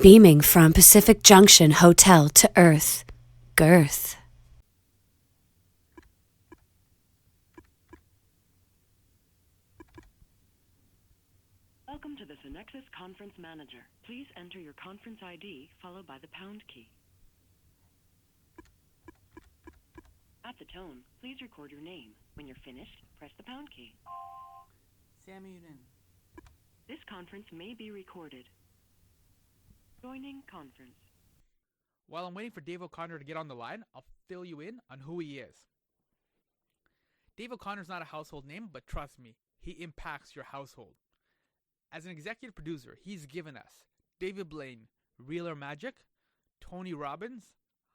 beaming from Pacific Junction Hotel to Earth. Girth. Welcome to the Synexus Conference Manager. Please enter your conference ID followed by the pound key. At the tone, please record your name. When you're finished, press the pound key. Sammy Younan. This conference may be recorded. Joining conference. While I'm waiting for Dave O'Connor to get on the line, I'll fill you in on who he is. Dave O'Connor's not a household name, but trust me, he impacts your household. As an executive producer, he's given us David Blaine, Real or Magic, Tony Robbins,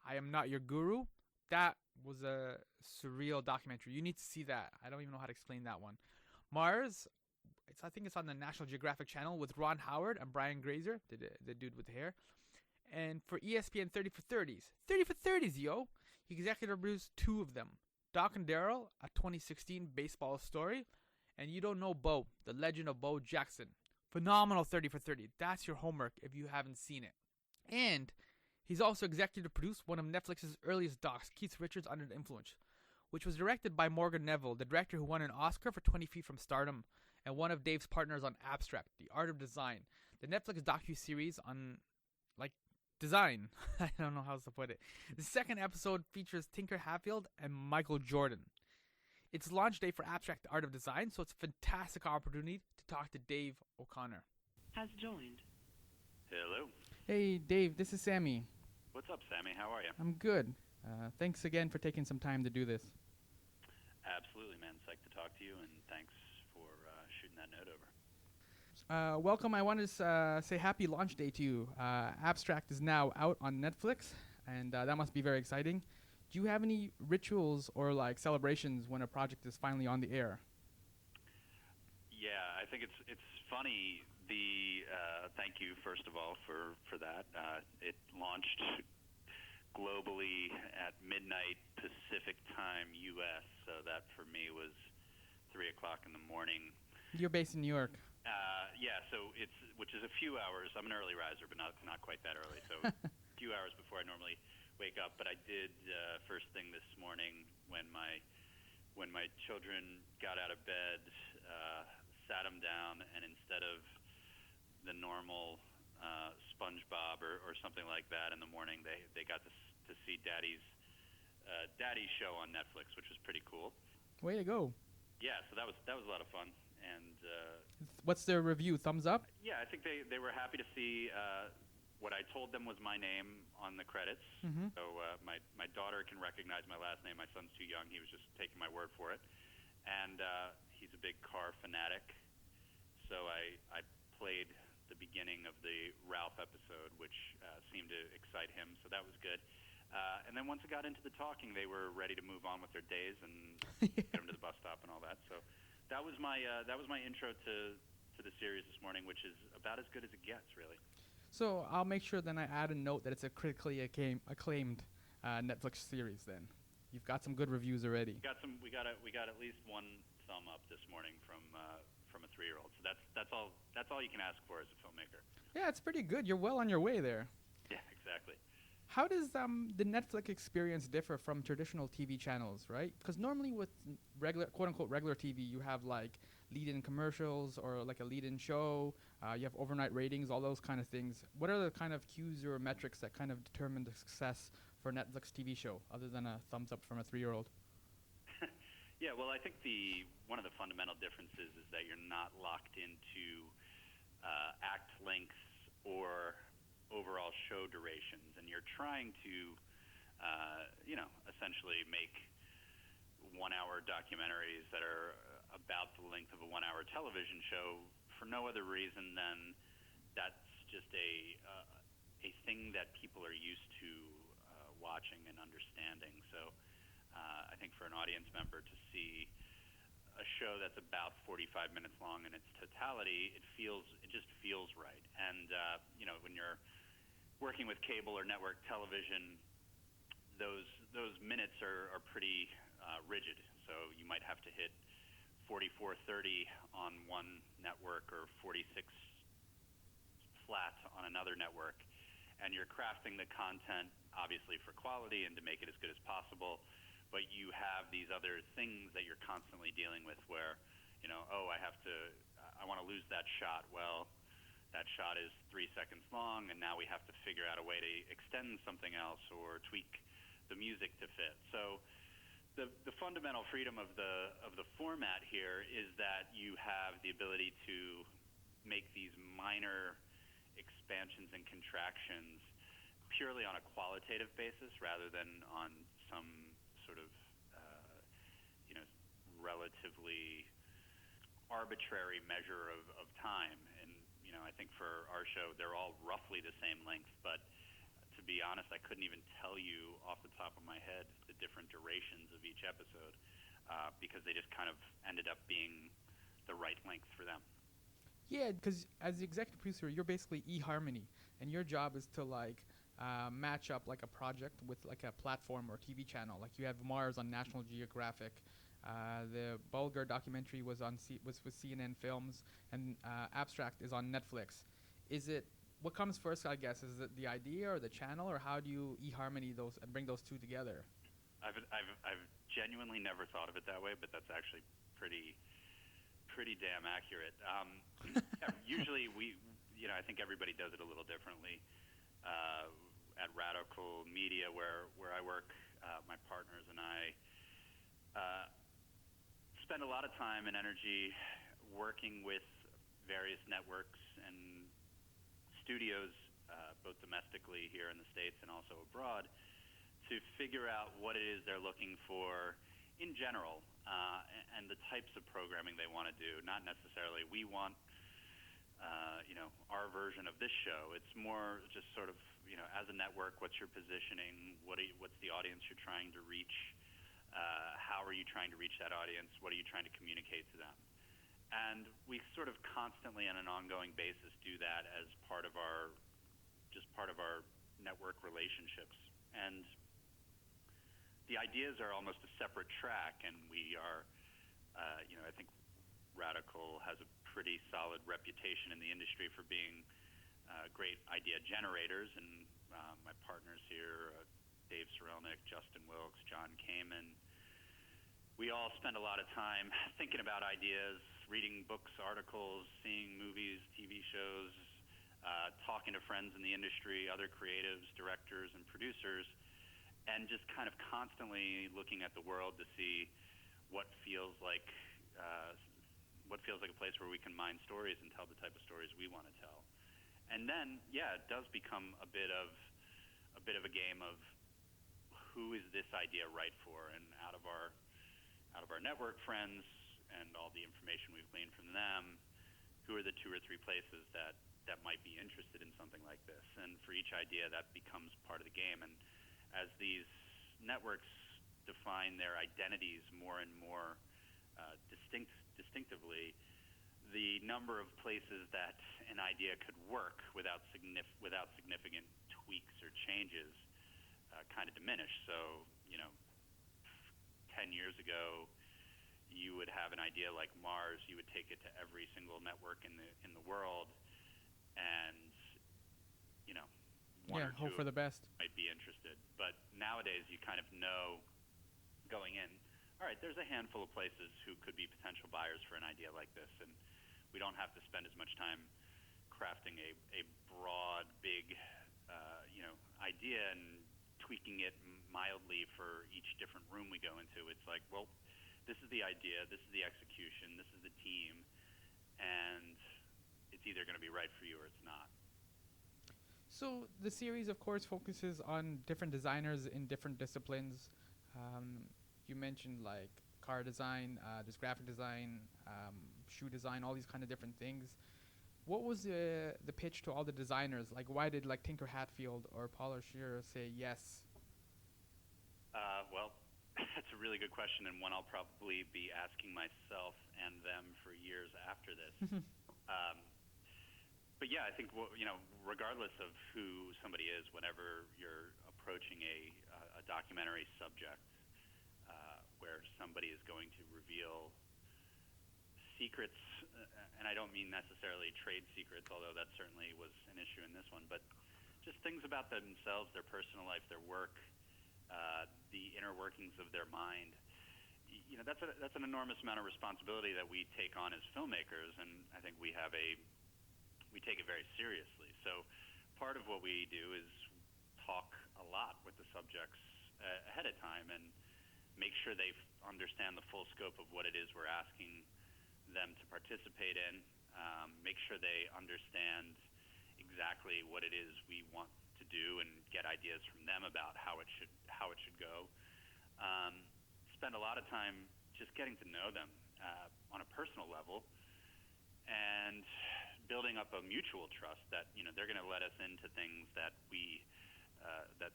I Am Not Your Guru. That was a surreal documentary. You need to see that. I don't even know how to explain that one. Mars, I think it's on the National Geographic Channel with Ron Howard and Brian Grazer, the dude with the hair. And for ESPN 30 for 30s. 30 for 30s, yo! He executive produced 2 of them. Doc and Daryl, a 2016 baseball story. And You Don't Know Bo, The Legend of Bo Jackson. Phenomenal 30 for 30. That's your homework if you haven't seen it. And he's also executive produced one of Netflix's earliest docs, Keith Richards' Under the Influence, which was directed by Morgan Neville, the director who won an Oscar for 20 Feet from Stardom, and one of Dave's partners on Abstract, The Art of Design, the Netflix docu-series on, design. I don't know how else to put it. The second episode features Tinker Hatfield and Michael Jordan. It's launch day for Abstract, The Art of Design, so it's a fantastic opportunity to talk to Dave O'Connor. Has joined. Hello. Hey, Dave, this is Sammy. What's up, Sammy? How are you? I'm good. Thanks again for taking some time to do this. Absolutely, man. Psyched to talk to you, and thanks for shooting that note over. Welcome. I want to say happy launch day to you. Abstract is now out on Netflix, and that must be very exciting. Do you have any rituals or celebrations when a project is finally on the air? Yeah, I think it's funny. Thank you first of all for that. It launched globally at midnight Pacific time U.S. So that for me was 3 o'clock in the morning. You're based in New York. Yeah, so which is a few hours. I'm an early riser, but not quite that early. So a few hours before I normally wake up. But I did first thing this morning when my children got out of bed, sat them down, and instead of the normal SpongeBob or something like that in the morning, they got to see Daddy's show on Netflix, which was pretty cool. Way to go! Yeah, so that was a lot of fun. And what's their review? Thumbs up? Yeah, I think they were happy to see what I told them was my name on the credits. Mm-hmm. So my daughter can recognize my last name. My son's too young. He was just taking my word for it. And he's a big car fanatic. So I played the beginning of the Ralph episode, which seemed to excite him. So that was good. And then once it got into the talking, they were ready to move on with their days and get them to the bus stop and all that. So that was my intro to the series this morning, which is about as good as it gets, really. So I'll make sure then I add a note that it's a critically acclaimed Netflix series. Then you've got some good reviews already. We got at least one thumb up this morning from a 3-year-old. So that's all you can ask for as a filmmaker. Yeah, it's pretty good. You're well on your way there. Yeah, exactly. How does the Netflix experience differ from traditional TV channels, right? Because normally with regular, quote-unquote, regular TV, you have lead-in commercials or a lead-in show. You have overnight ratings, all those kind of things. What are the kind of cues or metrics that kind of determine the success for a Netflix TV show, other than a thumbs up from a 3-year-old? Yeah, well, I think one of the fundamental differences is that you're not locked into act lengths or overall show durations, and you're trying to, essentially make 1-hour documentaries that are about the length of a 1-hour television show for no other reason than that's just a thing that people are used to watching and understanding. So I think for an audience member to see a show that's about 45 minutes long in its totality, it just feels right. And when you're working with cable or network television, those minutes are pretty rigid. So you might have to hit 44:30 on one network or 46 flat on another network. and you're crafting the content obviously for quality and to make it as good as possible, but you have these other things that you're constantly dealing with where, I want to lose that shot. Well, that shot is 3 seconds long, and now we have to figure out a way to extend something else or tweak the music to fit. So the fundamental freedom of the format here is that you have the ability to make these minor expansions and contractions purely on a qualitative basis rather than on some sort of relatively arbitrary measure of time. And I think for our show they're all roughly the same length, but to be honest, I couldn't even tell you off the top of my head the different durations of each episode because they just kind of ended up being the right length for them. Yeah, because as the executive producer, you're basically eHarmony, and your job is to match up like a project with like a platform or TV channel. Like you have Mars on National Geographic, the Bulgar documentary was with CNN Films, and Abstract is on Netflix. What comes first? I guess is it the idea or the channel, or how do you eHarmony those and bring those two together? I've genuinely never thought of it that way, but that's actually pretty damn accurate. Usually I think everybody does it a little differently. At RadicalMedia, where I work, my partners and I spend a lot of time and energy working with various networks and studios, both domestically here in the States and also abroad, to figure out what it is they're looking for in general, and the types of programming they want to do. Not necessarily we want our version of this show. It's more just sort of, as a network, what's your positioning? What's the audience you're trying to reach? How are you trying to reach that audience? What are you trying to communicate to them? And we sort of constantly on an ongoing basis do that as part of our network relationships. And the ideas are almost a separate track, and we are, I think Radical has a pretty solid reputation in the industry for being great idea generators, and my partners here, Dave Sorelnik, Justin Wilkes, John Kamen, we all spend a lot of time thinking about ideas, reading books, articles, seeing movies, TV shows, talking to friends in the industry, other creatives, directors, and producers, and just kind of constantly looking at the world to see what feels like a place where we can mine stories and tell the type of stories we want to tell. And then, it does become a bit of a game of who is this idea right for, and out of our network friends and all the information we've gleaned from them, who are the 2 or 3 places that might be interested in something like this. And for each idea, that becomes part of the game. And as these networks define their identities more and more distinctively, the number of places that an idea could work without significant tweaks or changes kind of diminish. So, 10 years ago, you would have an idea like Mars, you would take it to every single network in the world, and one or hope two for the best. might be interested. But nowadays, you kind of know going in, all right, there's a handful of places who could be potential buyers for an idea like this, and we don't have to spend as much time crafting a broad, big, idea and tweaking it mildly for each different room we go into. It's like, well, this is the idea, this is the execution, this is the team, and it's either going to be right for you or it's not. So the series, of course, focuses on different designers in different disciplines. You mentioned like car design, there's graphic design, shoe design, all these kind of different things. What was the pitch to all the designers? Like, why did like Tinker Hatfield or Paul Shearer say yes? Well, that's a really good question, and one I'll probably be asking myself and them for years after this. But yeah, I think regardless of who somebody is, whenever you're approaching a documentary subject where somebody is going to reveal secrets, and I don't mean necessarily trade secrets, although that certainly was an issue in this one, but just things about themselves, their personal life, their work, the inner workings of their mind. That's an enormous amount of responsibility that we take on as filmmakers, and I think we take it very seriously. So part of what we do is talk a lot with the subjects ahead of time and make sure they understand the full scope of what it is we're asking them to participate in, make sure they understand exactly what it is we want to do and get ideas from them about how it should go. Spend a lot of time just getting to know them on a personal level and building up a mutual trust that they're going to let us into things that that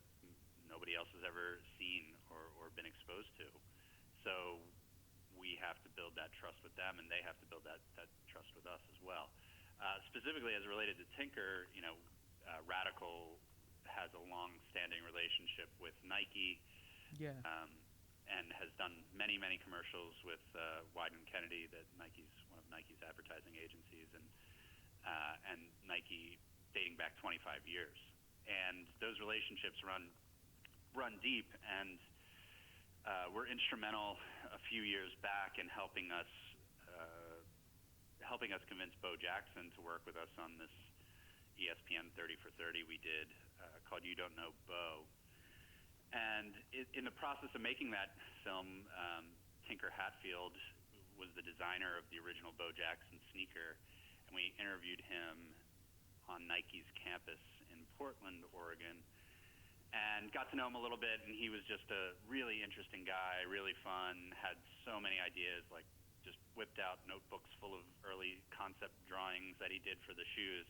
nobody else has ever seen or been exposed to. So we have to build that trust with them, and they have to build that trust with us as well. Specifically as related to Tinker, Radical has a long-standing relationship with Nike. Yeah. And has done many commercials with Wieden Kennedy, that Nike's one of Nike's advertising agencies, and Nike dating back 25 years. And those relationships run deep, and were instrumental a few years back in helping us convince Bo Jackson to work with us on this ESPN 30 for 30 we did called You Don't Know Bo. And in the process of making that film, Tinker Hatfield was the designer of the original Bo Jackson sneaker, and we interviewed him on Nike's campus in Portland, Oregon, and got to know him a little bit. And he was just a really interesting guy, really fun, had so many ideas, like just whipped out notebooks full of early concept drawings that he did for the shoes,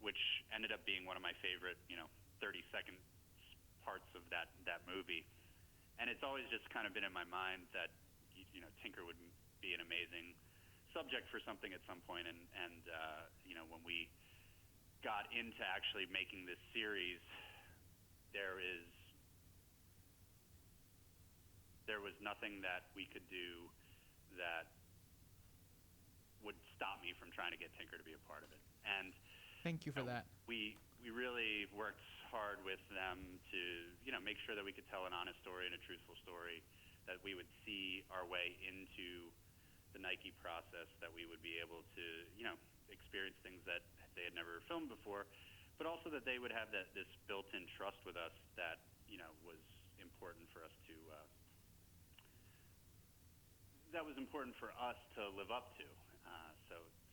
which ended up being one of my favorite, 30-second parts of that movie. And it's always just kind of been in my mind that Tinker would be an amazing subject for something at some point. And when we got into actually making this series, there was nothing that we could do that would stop me from trying to get Tinker to be a part of it. And thank you for that. We really worked hard with them to make sure that we could tell an honest story and a truthful story, that we would see our way into the Nike process, that we would be able to experience things that they had never filmed before, but also that they would have this built-in trust with us that was important for us to live up to.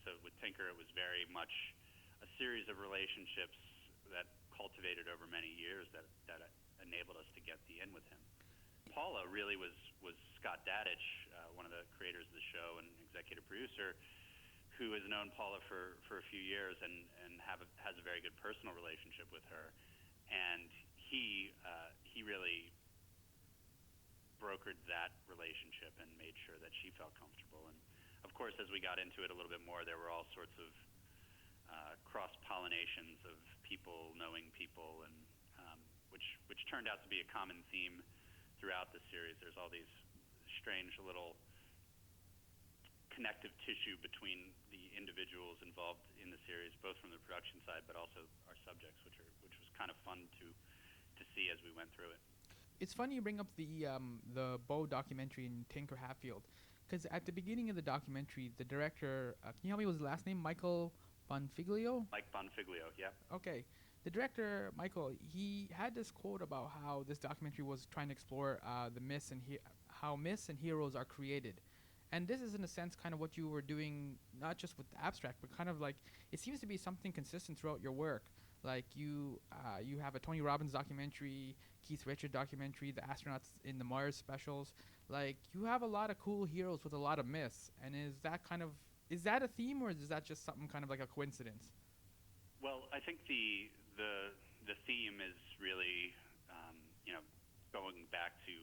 So with Tinker, it was very much a series of relationships that cultivated over many years that enabled us to get the in with him. Paula really was Scott Dadich, one of the creators of the show and executive producer, who has known Paula for a few years and has a very good personal relationship with her. And he really brokered that relationship and made sure that she felt comfortable. And of course, as we got into it a little bit more, there were all sorts of cross-pollinations of people knowing people, and which turned out to be a common theme throughout the series. There's all these strange little connective tissue between the individuals involved in the series, both from the production side but also our subjects, which was kind of fun to see as we went through it. It's funny you bring up the Bo documentary in Tinker Hatfield, because at the beginning of the documentary, the director, can you help me with his last name? Michael Bonfiglio? Mike Bonfiglio, yeah. Okay. The director, Michael, he had this quote about how this documentary was trying to explore the myths and how myths and heroes are created. And this is, in a sense, kind of what you were doing, not just with the abstract, but kind of like, it seems to be something consistent throughout your work. Like you have a Tony Robbins documentary, Keith Richards documentary, the astronauts in the Mars specials. Like, you have a lot of cool heroes with a lot of myths. And is that a theme, or is that just something kind of like a coincidence? Well, I think the theme is really, going back to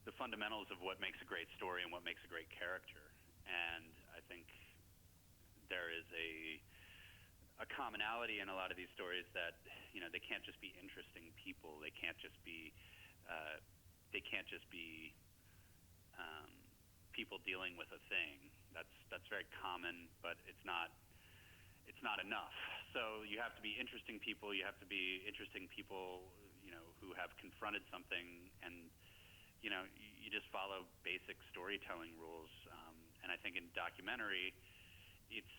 the fundamentals of what makes a great story and what makes a great character. And I think there is a commonality in a lot of these stories that they can't just be interesting people. They can't just be people dealing with a thing. That's very common, but it's it's not enough. So you have to be interesting people. You have to be interesting people, who have confronted something, and you just follow basic storytelling rules. And I think in documentary, it's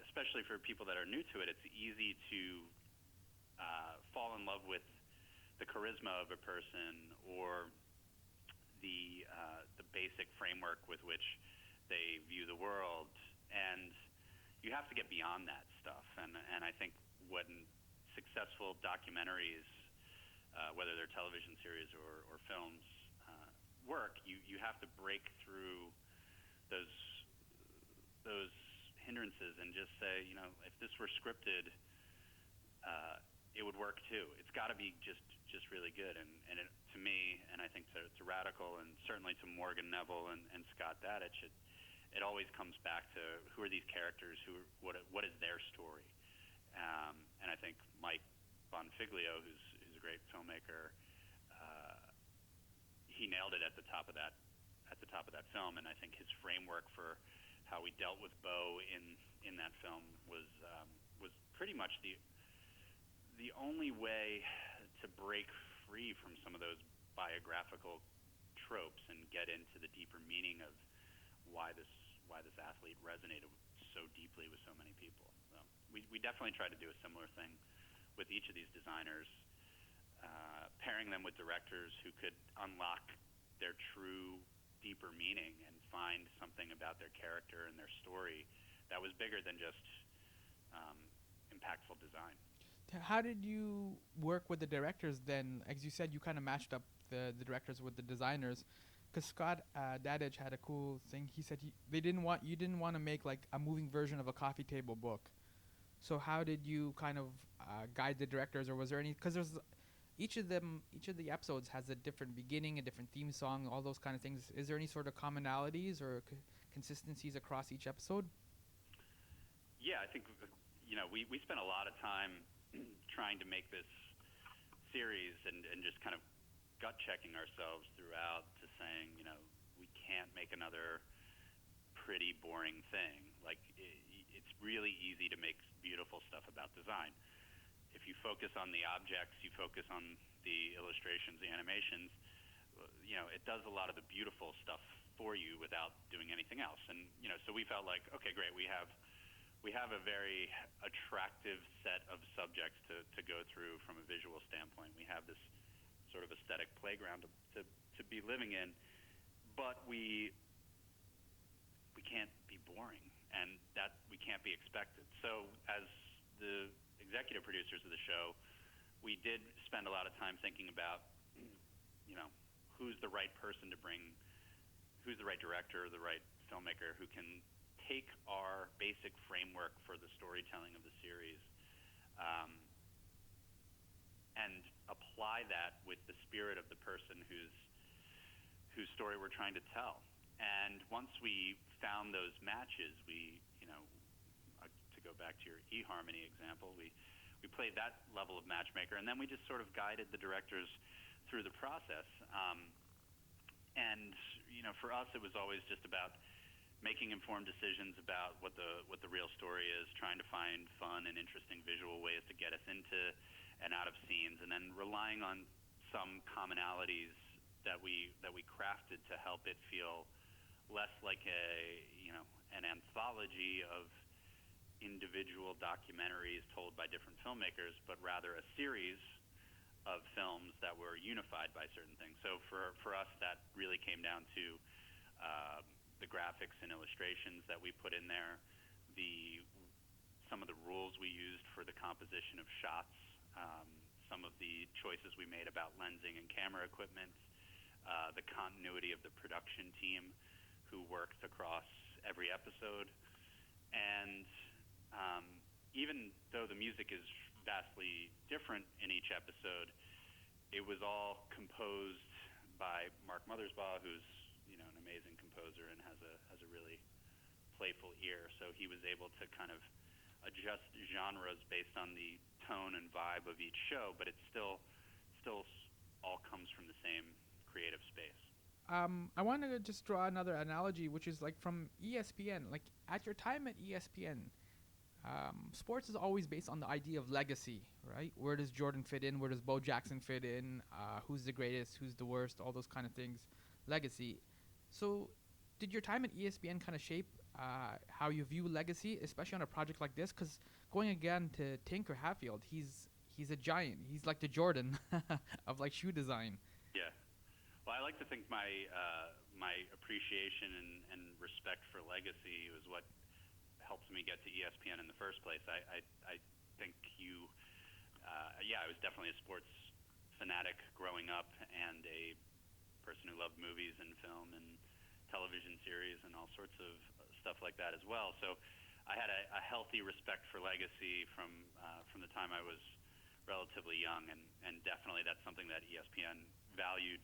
especially for people that are new to it, it's easy to fall in love with the charisma of a person or the basic framework with which they view the world, and you have to get beyond that stuff. And I think when successful documentaries, whether they're television series or films, work, you have to break through those hindrances and just say, if this were scripted, it would work too. It's got to be just really good. And to me, and I think to Radical, and certainly to Morgan Neville and Scott Dadich, it always comes back to who are these characters, what is their story. And I think Mike Bonfiglio, who's a great filmmaker, he nailed it at the top of that film. And I think his framework for how we dealt with Bo in that film was pretty much the only way to break free from some of those biographical tropes and get into the deeper meaning of why this athlete resonated so deeply with so many people. So we definitely try to do a similar thing with each of these designers, pairing them with directors who could unlock their true deeper meaning and find something about their character and their story that was bigger than just impactful design. How did you work with the directors then? As you said, you kind of matched up the directors with the designers, because Scott Dadich had a cool thing. He said you didn't want to make like a moving version of a coffee table book. So how did you kind of guide the directors, or was there any? Because each of the episodes has a different beginning, a different theme song, all those kind of things. Is there any sort of commonalities or consistencies across each episode? Yeah, I think we spent a lot of time trying to make this series and just kind of gut checking ourselves throughout to saying, we can't make another pretty boring thing. Like it's really easy to make beautiful stuff about design. If you focus on the objects, you focus on the illustrations, the animations, it does a lot of the beautiful stuff for you without doing anything else. And so we felt like, okay, great, we have a very attractive set of subjects to go through from a visual standpoint. We have this sort of aesthetic playground to be living in, but we can't be boring, and that we can't be expected. So as the executive producers of the show, we did spend a lot of time thinking about, who's the right person to bring, who's the right director, the right filmmaker who can take our basic framework for the storytelling of the series and apply that with the spirit of the person whose story we're trying to tell. And once we found those matches, to go back to your eHarmony example, we played that level of matchmaker, and then we just sort of guided the directors through the process. And for us, it was always just about making informed decisions about what the real story is, trying to find fun and interesting visual ways to get us into and out of scenes, and then relying on some commonalities that we crafted to help it feel less like an anthology of individual documentaries told by different filmmakers, but rather a series of films that were unified by certain things. So for us, that really came down to the graphics and illustrations that we put in there, some of the rules we used for the composition of shots, some of the choices we made about lensing and camera equipment, the continuity of the production team who worked across every episode. And even though the music is vastly different in each episode, it was all composed by Mark Mothersbaugh, who's an amazing composer and has a really playful ear. So he was able to kind of adjust genres based on the tone and vibe of each show, but it still all comes from the same creative space. I want to just draw another analogy, which is like from ESPN. Like at your time at ESPN, sports is always based on the idea of legacy, right? Where does Jordan fit in? Where does Bo Jackson fit in? Who's the greatest? Who's the worst? All those kind of things. Legacy. So, did your time at ESPN kind of shape how you view legacy, especially on a project like this? Because going again to Tinker Hatfield, he's a giant. He's like the Jordan of like shoe design. Yeah. Well, I like to think my appreciation and respect for legacy was what helped me get to ESPN in the first place. I think I was definitely a sports fanatic growing up and a person who loved movies and film and television series and all sorts of stuff like that as well. So I had a healthy respect for legacy from the time I was relatively young, and definitely that's something that ESPN valued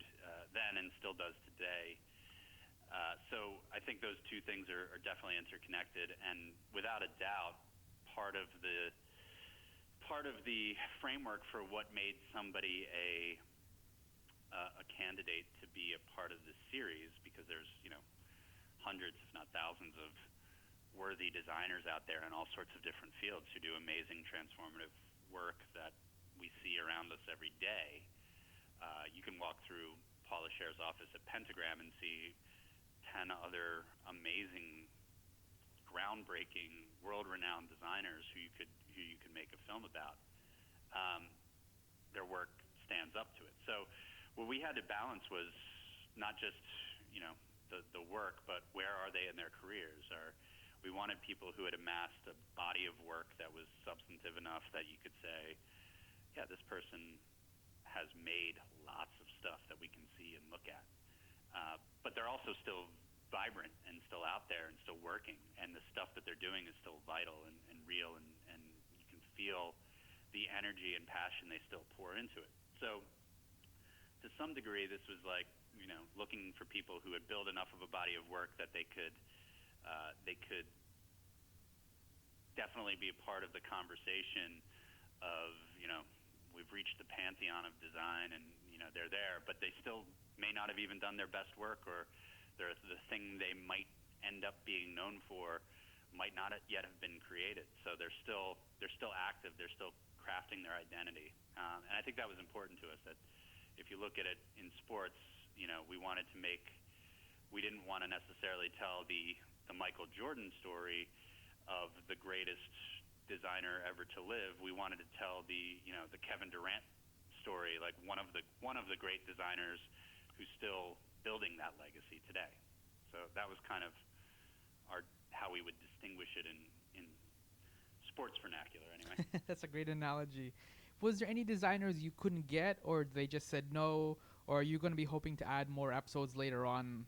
then and still does today. So I think those two things are definitely interconnected, and without a doubt, part of the framework for what made somebody a candidate to be a part of this series, because there's hundreds, if not thousands, of worthy designers out there in all sorts of different fields who do amazing transformative work that we see around us every day. You can walk through Paul Lascher's office at Pentagram and see 10 other amazing, groundbreaking, world-renowned designers who you could make a film about. Their work stands up to it. So what we had to balance was not just the work, but where are they in their careers? We wanted people who had amassed a body of work that was substantive enough that you could say, yeah, this person has made lots of stuff that we can see and look at. But they're also still vibrant and still out there and still working, and the stuff that they're doing is still vital and real, and you can feel the energy and passion they still pour into it. So to some degree, this was like looking for people who had built enough of a body of work that they could definitely be a part of the conversation of we've reached the pantheon of design, and they're there, but they still may not have even done their best work, or the thing they might end up being known for might not yet have been created. So they're still active. They're still crafting their identity, and I think that was important to us. That if you look at it in sports, we didn't want to necessarily tell the Michael Jordan story of the greatest designer ever to live. We wanted to tell the Kevin Durant story, like one of the great designers who's still building that legacy today. So that was kind of how we would distinguish it in sports vernacular, anyway. That's a great analogy. Was there any designers you couldn't get, or they just said no, or are you going to be hoping to add more episodes later on?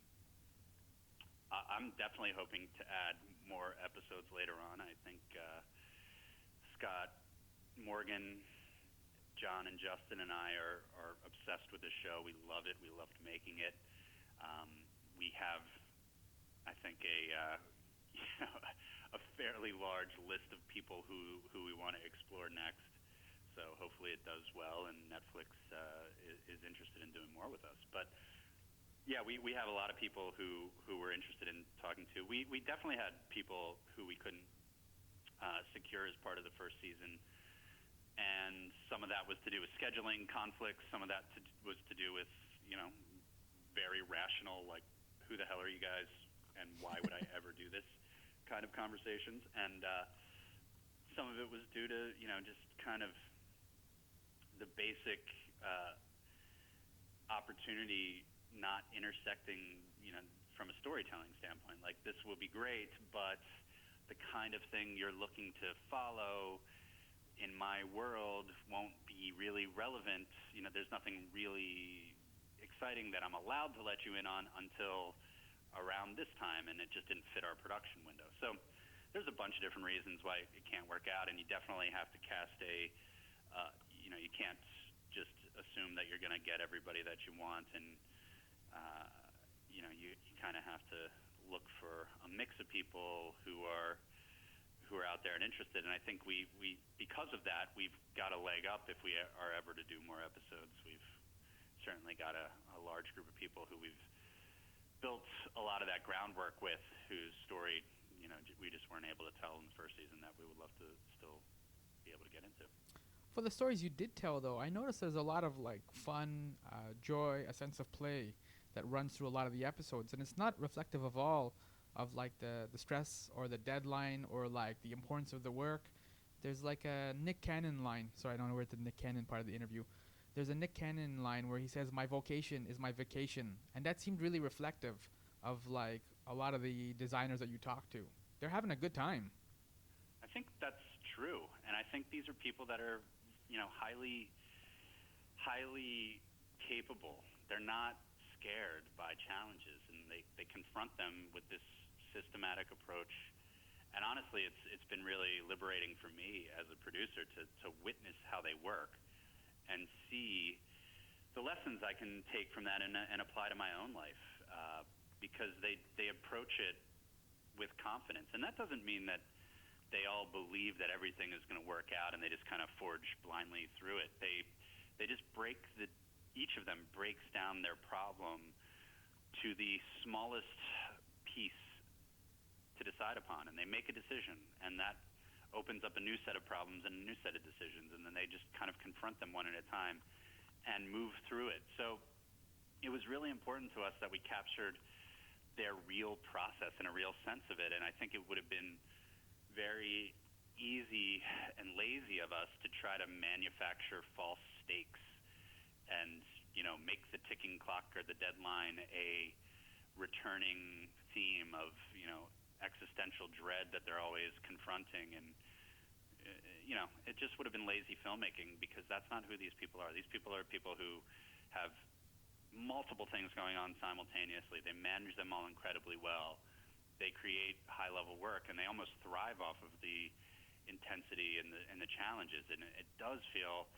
I'm definitely hoping to add more episodes later on. I think Scott, Morgan, John, and Justin and I are obsessed with this show. We love it. We loved making it. We have, I think, a fairly large list of people who we want to explore next. So hopefully it does well, and Netflix is interested in doing more with us. But yeah, we have a lot of people who we're interested in talking to. We definitely had people who we couldn't secure as part of the first season, and some of that was to do with scheduling conflicts. Some of that was to do with very rational, like, who the hell are you guys, and why would I ever do this kind of conversations. And some of it was due to just kind of the basic opportunity not intersecting from a storytelling standpoint. Like, this will be great, but the kind of thing you're looking to follow in my world won't be really relevant. There's nothing really exciting that I'm allowed to let you in on until around this time, and it just didn't fit our production window. So there's a bunch of different reasons why it can't work out, and you definitely have to cast you can't just assume that you're going to get everybody that you want, and you kind of have to look for a mix of people who are out there and interested. And I think we because of that, we've got a leg up if we are ever to do more episodes. We've certainly got a large group of people who we've built a lot of that groundwork with, whose story we just weren't able to tell in the first season that we would love to still be able to get into. For the stories you did tell, though, I noticed there's a lot of like fun, joy, a sense of play that runs through a lot of the episodes, and it's not reflective of all of like the stress or the deadline or like the importance of the work. There's like a Nick Cannon line. Sorry, I don't know where the Nick Cannon part of the interview. There's a Nick Cannon line where he says, "My vocation is my vacation," and that seemed really reflective of like a lot of the designers that you talk to. They're having a good time. I think that's true, and I think these are people that are, highly, highly capable. They're not scared by challenges, and they confront them with this systematic approach. And honestly, it's been really liberating for me as a producer to witness how they work and see the lessons I can take from that and apply to my own life, because they approach it with confidence. And that doesn't mean that they all believe that everything is going to work out and they just kind of forge blindly through it. They just each of them breaks down their problem to the smallest piece to decide upon, and they make a decision, and that opens up a new set of problems and a new set of decisions, and then they just kind of confront them one at a time and move through it. So it was really important to us that we captured their real process and a real sense of it, and I think it would have been very easy and lazy of us to try to manufacture false stakes and make the ticking clock or the deadline a returning theme of existential dread that they're always confronting. And it just would have been lazy filmmaking, because that's not who these people are. These people are people who have multiple things going on simultaneously. They manage them all incredibly well. They create high-level work, and they almost thrive off of the intensity and the challenges. And it does feel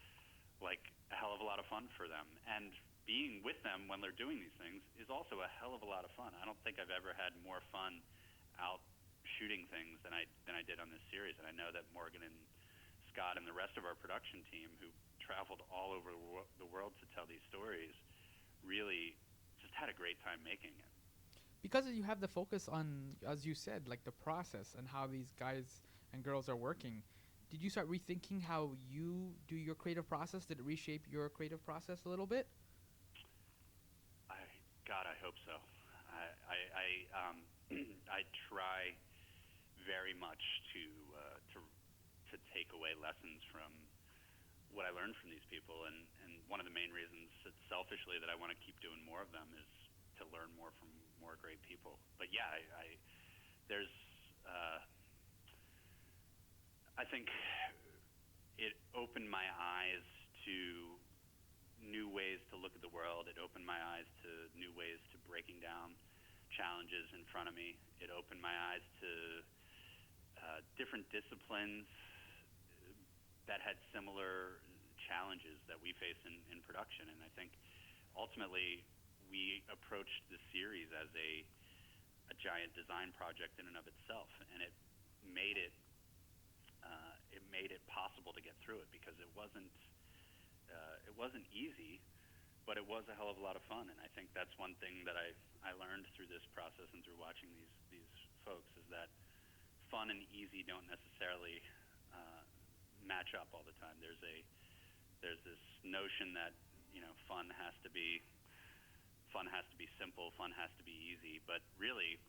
like a hell of a lot of fun for them. And being with them when they're doing these things is also a hell of a lot of fun. I don't think I've ever had more fun out shooting things than I did on this series. And I know that Morgan and Scott and the rest of our production team, who traveled all over the world to tell these stories, really just had a great time making it. Because you have the focus on, as you said, like the process and how these guys and girls are working, did you start rethinking how you do your creative process? Did it reshape your creative process a little bit? I hope so. I try very much to take away lessons from what I learned from these people, and one of the main reasons, selfishly, that I want to keep doing more of them is to learn more from more great people. But yeah, I think it opened my eyes to new ways to look at the world. It opened my eyes to new ways to breaking down challenges in front of me. It opened my eyes to different disciplines that had similar challenges that we face in production. And I think ultimately we approached the series as a giant design project in and of itself, and it made it possible to get through it, because it wasn't easy, but it was a hell of a lot of fun. And I think that's one thing that I learned through this process and through watching these folks, is that fun and easy don't necessarily match up all the time. There's this notion that fun has to be simple, fun has to be easy, but really,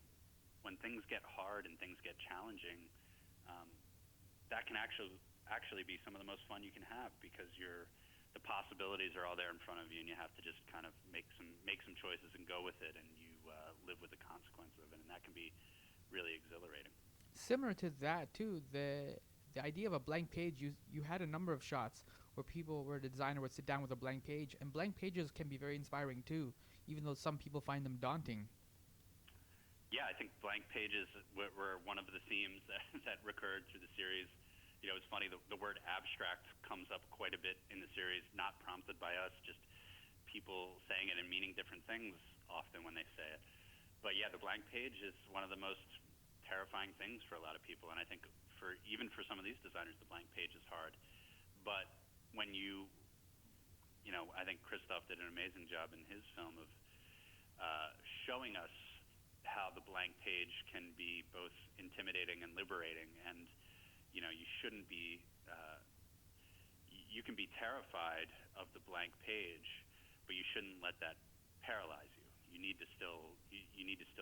when things get hard and things get challenging, that can actually be some of the most fun you can have, because the possibilities are all there in front of you, and you have to just kind of make some choices and go with it, and you live with the consequences of it, and that can be really exhilarating. Similar to that too, the idea of a blank page, you had a number of shots where the designer would sit down with a blank page, and blank pages can be very inspiring too, even though some people find them daunting. Yeah, I think blank pages were one of the themes that recurred through the series. It's funny, the word abstract comes up quite a bit in the series, not prompted by us, just people saying it and meaning different things often when they say it. But yeah, the blank page is one of the most terrifying things for a lot of people, and I think even for some of these designers, the blank page is hard. But when I think Christoph did an amazing job in his film of showing us how the blank page can be both intimidating and liberating, and you know, you shouldn't be. You can be terrified of the blank page, but you shouldn't let that paralyze you. You need to still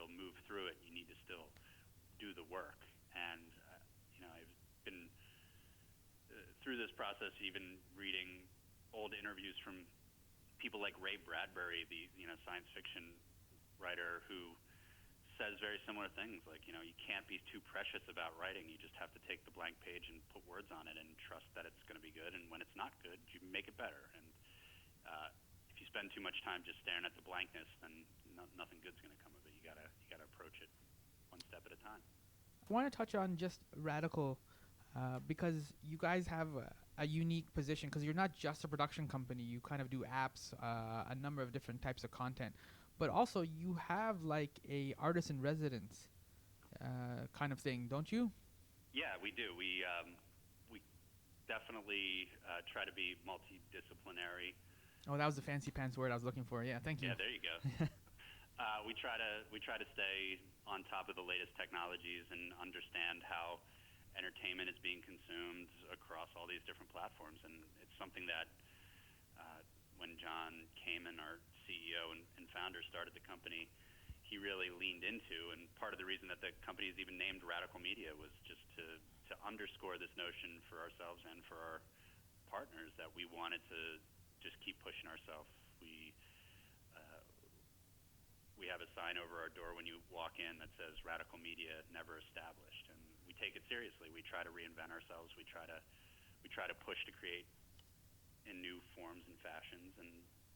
move through it. You need to still do the work. And you know, I've been through this process, even reading old interviews from people like Ray Bradbury, the science fiction writer, who says very similar things, like, you know, you can't be too precious about writing. You just have to take the blank page and put words on it and trust that it's going to be good. And when it's not good, you make it better. And if you spend too much time just staring at the blankness, then nothing good's going to come of it. You gotta approach it one step at a time. I want to touch on just Radical, because you guys have a unique position, because you're not just a production company. You kind of do apps, a number of different types of content, but also you have like a artist in residence kind of thing, don't you? Yeah, we do. We definitely try to be multidisciplinary. Oh, that was the fancy pants word I was looking for. Yeah, thank you. Yeah, there you go. We try to stay on top of the latest technologies and understand how entertainment is being consumed across all these different platforms. And it's something that when John Kamen, our CEO and founder, started the company, he really leaned into. And part of the reason that the company is even named RadicalMedia was just to underscore this notion for ourselves and for our partners, that we wanted to just keep pushing ourselves. We have a sign over our door when you walk in that says Radical Media Never Established, and we take it seriously. We try to reinvent ourselves. We try to push to create in new forms and fashions, and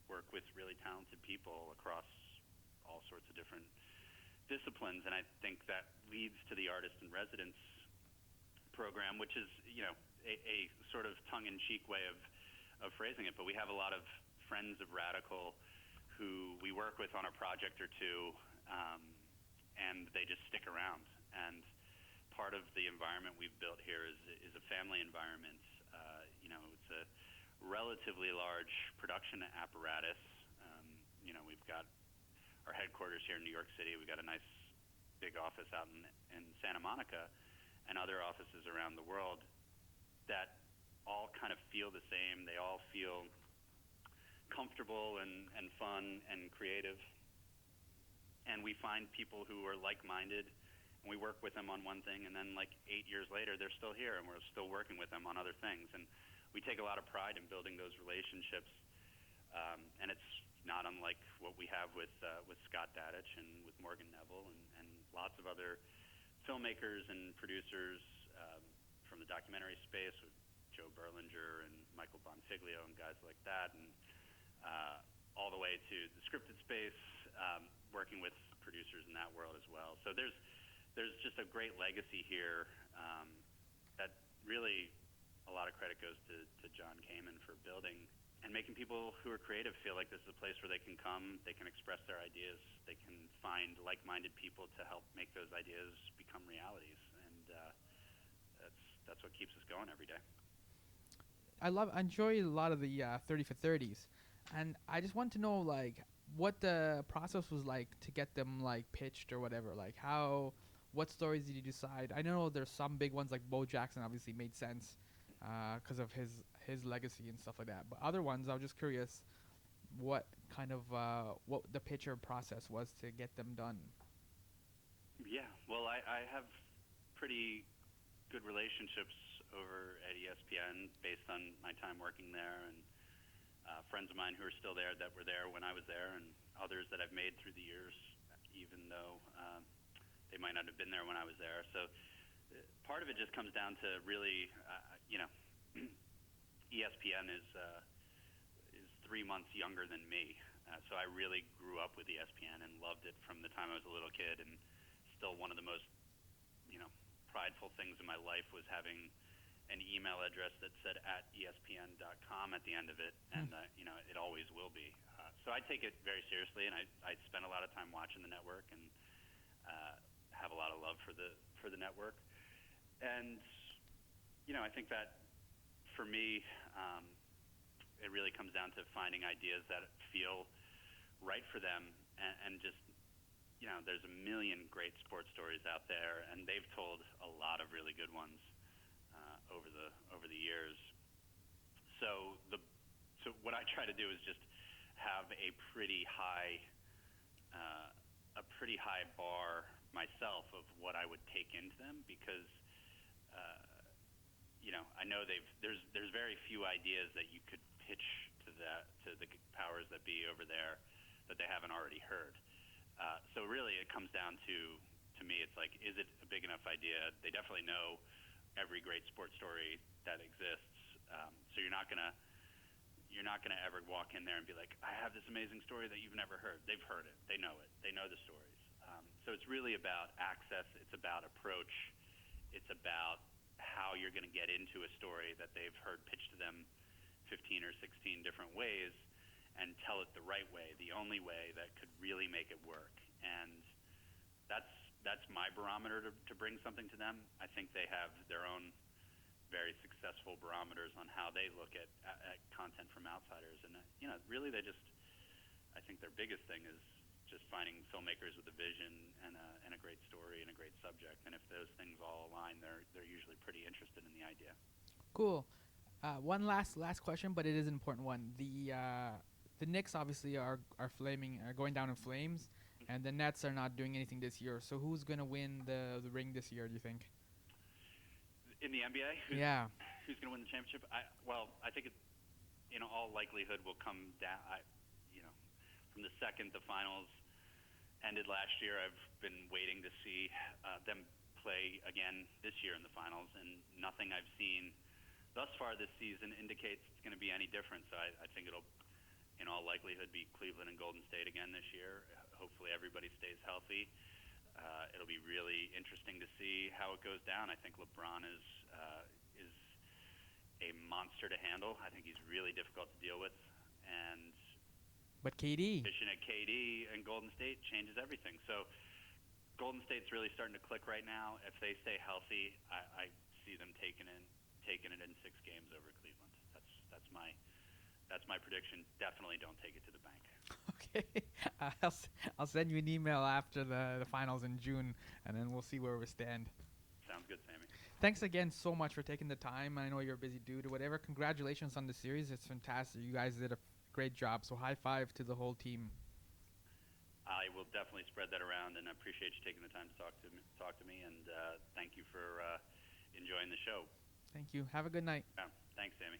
work with really talented people across all sorts of different disciplines. And I think that leads to the artist in residence program, which is, you know, a sort of tongue-in-cheek way of phrasing it. But we have a lot of friends of Radical who we work with on a project or two, and they just stick around. And part of the environment we've built here is a family environment. You know, it's a relatively large production apparatus. You know, we've got our headquarters here in New York City. We've got a nice big office out in Santa Monica, and other offices around the world that all kind of feel the same. They all feel comfortable and fun and creative. And we find people who are like-minded, and we work with them on one thing, and then like 8 years later, they're still here, and we're still working with them on other things. And we take a lot of pride in building those relationships. And it's not unlike what we have with Scott Dadich and with Morgan Neville and lots of other filmmakers and producers from the documentary space, with Joe Berlinger and Michael Bonfiglio and guys like that, and all the way to the scripted space, working with producers in that world as well. So there's just a great legacy here that really a lot of credit goes to John Kamen for building and making people who are creative feel like this is a place where they can come, they can express their ideas, they can find like-minded people to help make those ideas become realities. And that's what keeps us going every day. I enjoy a lot of the 30 for 30s, and I just want to know like what the process was like to get them like pitched or whatever. Like what stories did you decide? I know there's some big ones like Bo Jackson obviously made sense because of his legacy and stuff like that. But other ones, I was just curious what kind of what the pitcher process was to get them done. Yeah, well, I have pretty good relationships over at ESPN based on my time working there, and friends of mine who are still there that were there when I was there, and others that I've made through the years, even though they might not have been there when I was there. So part of it just comes down to really, ESPN is 3 months younger than me, so I really grew up with ESPN and loved it from the time I was a little kid. And still, one of the most prideful things in my life was having an email address that said @ESPN.com at the end of it, and it always will be. So I take it very seriously, and I spend a lot of time watching the network and have a lot of love for the network. And I think that for me, it really comes down to finding ideas that feel right for them, and just there's a million great sports stories out there, and they've told a lot of really good ones over the years. So what I try to do is just have a pretty high bar myself of what I would take into them, because I know there's very few ideas that you could pitch to the powers that be over there that they haven't already heard. So really, it comes down to me, it's like, is it a big enough idea? They definitely know every great sports story that exists. So you're not gonna ever walk in there and be like, I have this amazing story that you've never heard. They've heard it. They know it. They know the stories. So it's really about access. It's about approach. It's about how you're going to get into a story that they've heard pitched to them 15 or 16 different ways, and tell it the right way, the only way that could really make it work. And that's my barometer to bring something to them. I think they have their own very successful barometers on how they look at content from outsiders. And really, I think their biggest thing is just finding filmmakers with a vision and a great story and a great subject. And if those things all align, they're usually pretty interested in the idea. Cool. One last question, but it is an important one. The Knicks obviously are going down in flames, and the Nets are not doing anything this year. So who's going to win the ring this year, do you think? In the NBA? Who's going to win the championship? I think it, in all likelihood, will come down. From the second the finals ended last year, I've been waiting to see them play again this year in the finals, and nothing I've seen thus far this season indicates it's going to be any different. So I think it'll, in all likelihood, be Cleveland and Golden State again this year. Hopefully everybody stays healthy. It'll be really interesting to see how it goes down. I think LeBron is a monster to handle. I think he's really difficult to deal with. But KD. Fishing at KD and Golden State changes everything. So Golden State's really starting to click right now. If they stay healthy, I see them taking it in 6 games over Cleveland. That's my prediction. Definitely don't take it to the bank. Okay. I'll send you an email after the finals in June, and then we'll see where we stand. Sounds good, Sammy. Thanks again so much for taking the time. I know you're a busy dude or whatever. Congratulations on the series. It's fantastic. You guys did a great job. So high five to the whole team. I will definitely spread that around, and I appreciate you taking the time to talk to me, and thank you for enjoying the show. Thank you. Have a good night. Thanks, Sammy.